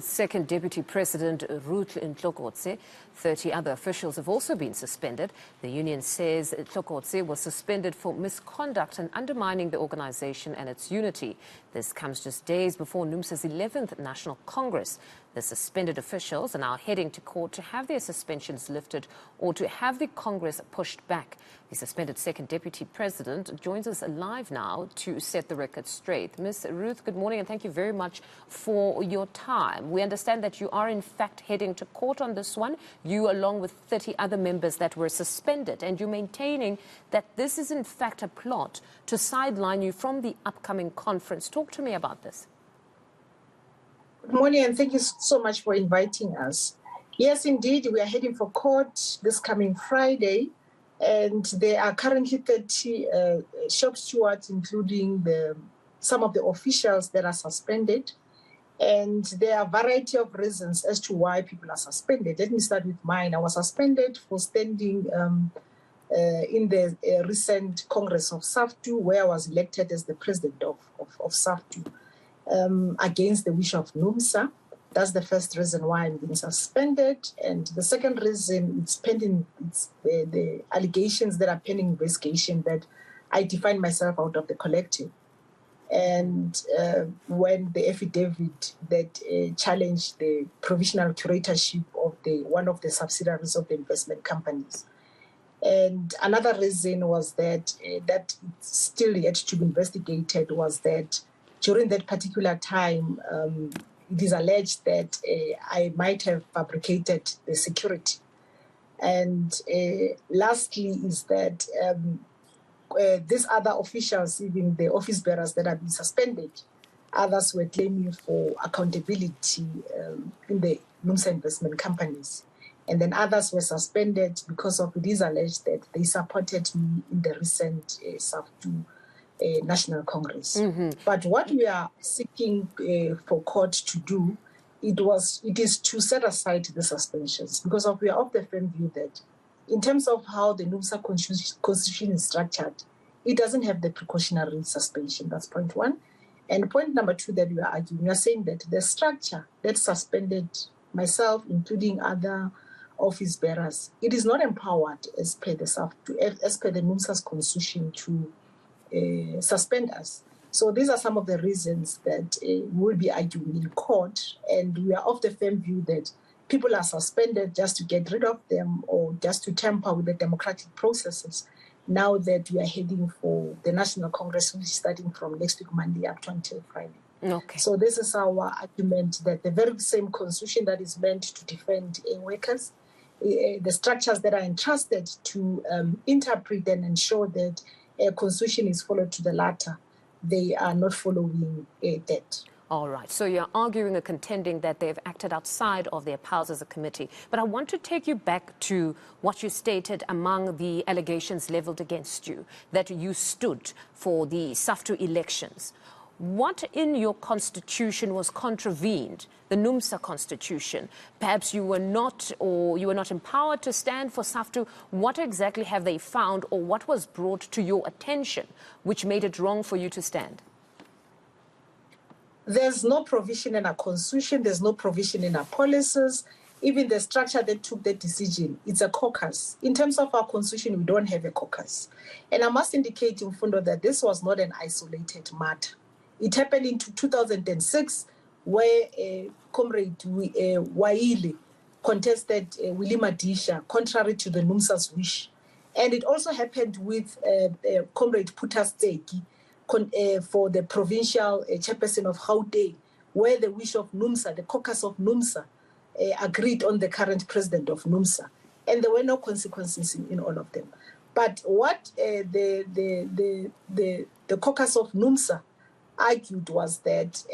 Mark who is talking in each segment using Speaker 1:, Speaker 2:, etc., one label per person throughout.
Speaker 1: Second Deputy President Ruth Ntlokotse. 30 other officials have also been suspended. The union says Ntlokotse was suspended for misconduct and undermining the organization and its unity. This comes just days before Numsa's 11th National Congress. The suspended officials are now heading to court to have their suspensions lifted or to have the Congress pushed back. The suspended Second Deputy President joins us live now to set the record straight. Ms. Ruth, good morning and thank you very much for your time. We understand that you are in fact heading to court on this one, you along with 30 other members that were suspended, and you're maintaining that this is in fact a plot to sideline you from the upcoming conference. Talk to me about this.
Speaker 2: Good morning and thank you so much for inviting us. Yes, indeed, we are heading for court this coming Friday, and there are currently 30 shop stewards, including some of the officials that are suspended. And there are a variety of reasons as to why people are suspended. Let me start with mine. I was suspended for standing in the recent Congress of SAFTU, where I was elected as the president of SAFTU against the wish of Numsa. That's the first reason why I'm being suspended. And the second reason, it's the allegations that are pending investigation that I define myself out of the collective. And when the affidavit that challenged the provisional curatorship of one of the subsidiaries of the investment companies. And another reason was that that it's still yet to be investigated was that during that particular time, it is alleged that I might have fabricated the security. And lastly is that these other officials, even the office bearers that have been suspended, others were claiming for accountability in the Numsa investment companies. And then others were suspended because of it is alleged that they supported me in the recent SAFTU National Congress. But what we are seeking for court to do, it is to set aside the suspensions, because we are of the firm view that in terms of how the Numsa constitution is structured, it doesn't have the precautionary suspension. That's point one. And point number two that we are arguing, we are saying that the structure that suspended myself, including other office bearers, it is not empowered as per the Numsa's constitution to suspend us. So these are some of the reasons that we will be arguing in court, and we are of the firm view that people are suspended just to get rid of them or just to tamper with the democratic processes now that we are heading for the National Congress, which is starting from next week, Monday, up to until Friday.
Speaker 1: Okay.
Speaker 2: So this is our argument that the very same constitution that is meant to defend workers, the structures that are entrusted to interpret and ensure that a constitution is followed to the latter, they are not following that.
Speaker 1: All right. So you're arguing or contending that they've acted outside of their powers as a committee. But I want to take you back to what you stated among the allegations leveled against you, that you stood for the SAFTU elections. What in your constitution was contravened, the Numsa constitution? Perhaps you were not empowered to stand for SAFTU. What exactly have they found, or what was brought to your attention which made it wrong for you to stand?
Speaker 2: There's no provision in our constitution. There's no provision in our policies. Even the structure that took that decision, it's a caucus. In terms of our constitution, we don't have a caucus. And I must indicate, Mfundo, that this was not an isolated matter. It happened in 2006, where Comrade Waile contested Willie Madisha, contrary to the Numsa's wish. And it also happened with Comrade Putasteki, for the provincial chairperson of Gauteng, where the wish of Numsa, the caucus of Numsa, agreed on the current president of Numsa. And there were no consequences in all of them. But what the caucus of Numsa argued was that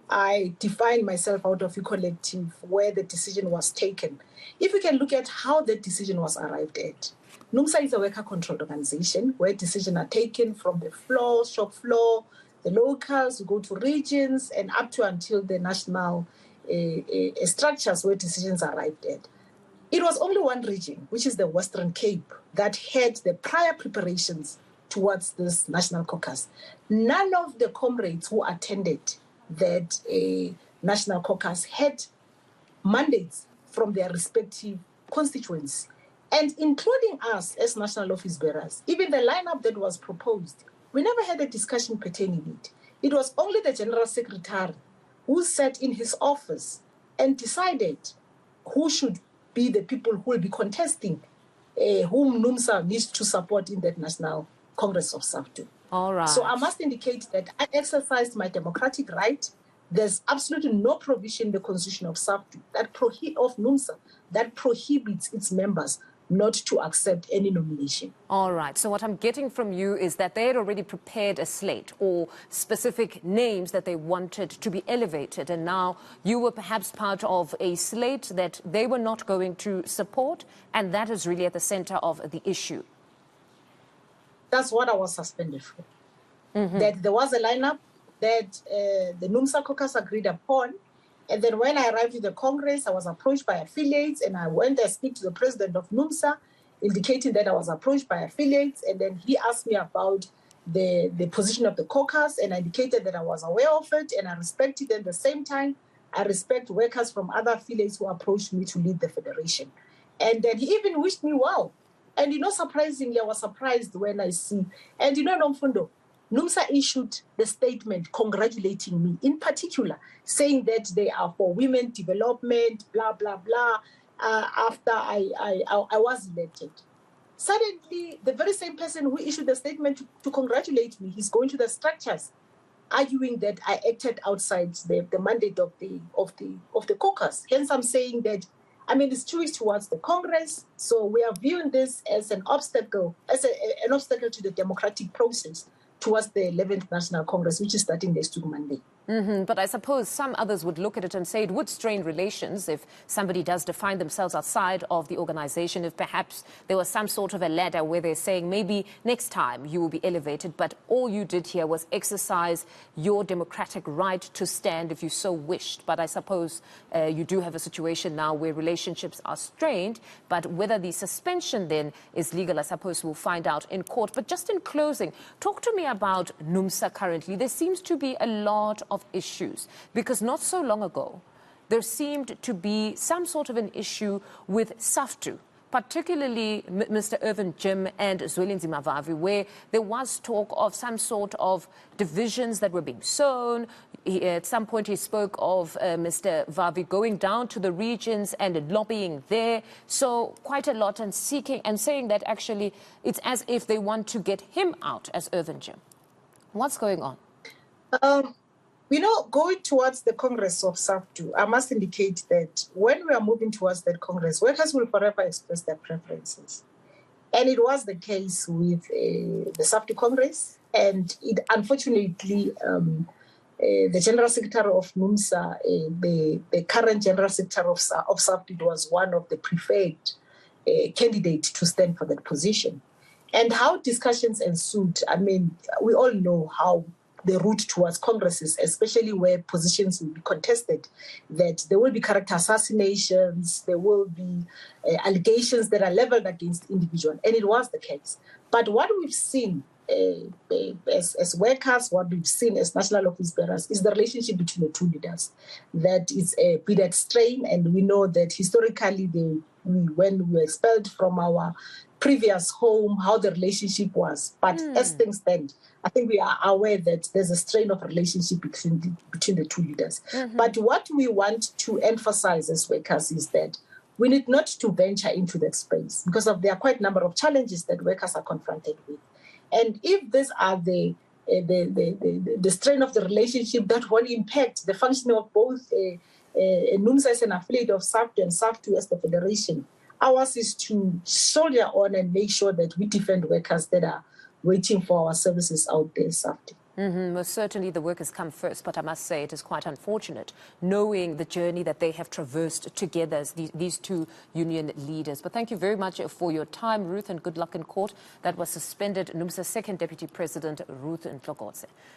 Speaker 2: I defined myself out of a collective where the decision was taken. If we can look at how the decision was arrived at, Numsa is a worker-controlled organization where decisions are taken from the floor, shop floor, the locals, we go to regions, and up to until the national structures where decisions are arrived at. It was only one region, which is the Western Cape, that had the prior preparations towards this national caucus. None of the comrades who attended that National Caucus had mandates from their respective constituents, and including us as national office bearers. Even the lineup that was proposed, we never had a discussion pertaining it. It was only the General Secretary who sat in his office and decided who should be the people who will be contesting, whom Numsa needs to support in that National Congress of SAFTU.
Speaker 1: All right.
Speaker 2: So I must indicate that I exercised my democratic right. There's absolutely no provision in the Constitution of SAFTU of Numsa that prohibits its members not to accept any nomination.
Speaker 1: All right. So what I'm getting from you is that they had already prepared a slate or specific names that they wanted to be elevated. And now you were perhaps part of a slate that they were not going to support. And that is really at the center of the issue.
Speaker 2: That's what I was suspended for. That there was a lineup that the Numsa Caucus agreed upon. And then when I arrived at the Congress, I was approached by affiliates, and I went and speak to the president of Numsa, indicating that I was approached by affiliates. And then he asked me about the position of the caucus, and I indicated that I was aware of it, and I respected it. At the same time, I respect workers from other affiliates who approached me to lead the federation. And then he even wished me well. And, surprisingly, I was surprised when I see, and Mfundo, Numsa issued the statement congratulating me, in particular, saying that they are for women development, blah, blah, blah, after I was elected. Suddenly, the very same person who issued the statement to congratulate me, he's going to the structures, arguing that I acted outside the mandate of the caucus. Hence, I'm saying that, it's 2 weeks towards the Congress, so we are viewing this as an obstacle, an obstacle to the democratic process towards the 11th National Congress, which is starting next week, Monday.
Speaker 1: But I suppose some others would look at it and say it would strain relations if somebody does define themselves outside of the organization, if perhaps there was some sort of a ladder where they're saying maybe next time you will be elevated, but all you did here was exercise your democratic right to stand if you so wished. But I suppose you do have a situation now where relationships are strained, but whether the suspension then is legal, I suppose we'll find out in court. But just in closing, talk to me about Numsa currently. There seems to be a lot of issues, because not so long ago there seemed to be some sort of an issue with SAFTU, particularly Mr. Irvin Jim and Zwelinzima Vavi, where there was talk of some sort of divisions that were being sown. At some point he spoke of Mr. Vavi going down to the regions and lobbying there. So quite a lot, and saying that actually it's as if they want to get him out as Irvin Jim. What's going on?
Speaker 2: Going towards the Congress of SAFTU, I must indicate that when we are moving towards that Congress, workers will forever express their preferences. And it was the case with the SAFTU Congress. And it, unfortunately, the General Secretary of Numsa, the current General Secretary of SAFTU, was one of the preferred candidates to stand for that position. And how discussions ensued, we all know how the route towards congresses, especially where positions will be contested, that there will be character assassinations, there will be allegations that are leveled against individuals, and it was the case. But what we've seen as workers, what we've seen as national office bearers, is the relationship between the two leaders. That is a bit at strain, and we know that historically, when we were expelled from our previous home, how the relationship was. But as things stand, I think we are aware that there's a strain of relationship between the two leaders. But what we want to emphasize as workers is that we need not to venture into that space, because there are quite a number of challenges that workers are confronted with. And if these are the strain of the relationship that will impact the functioning of both Numsa as an affiliate of SAFTU and SAFTU as the federation, ours is to soldier on and make sure that we defend workers that are waiting for our services out there, SAFTU.
Speaker 1: Most certainly the workers come first, but I must say it is quite unfortunate knowing the journey that they have traversed together as these two union leaders. But thank you very much for your time, Ruth, and good luck in court. That was suspended Numsa's second Deputy President, Ruth Ntlokotse.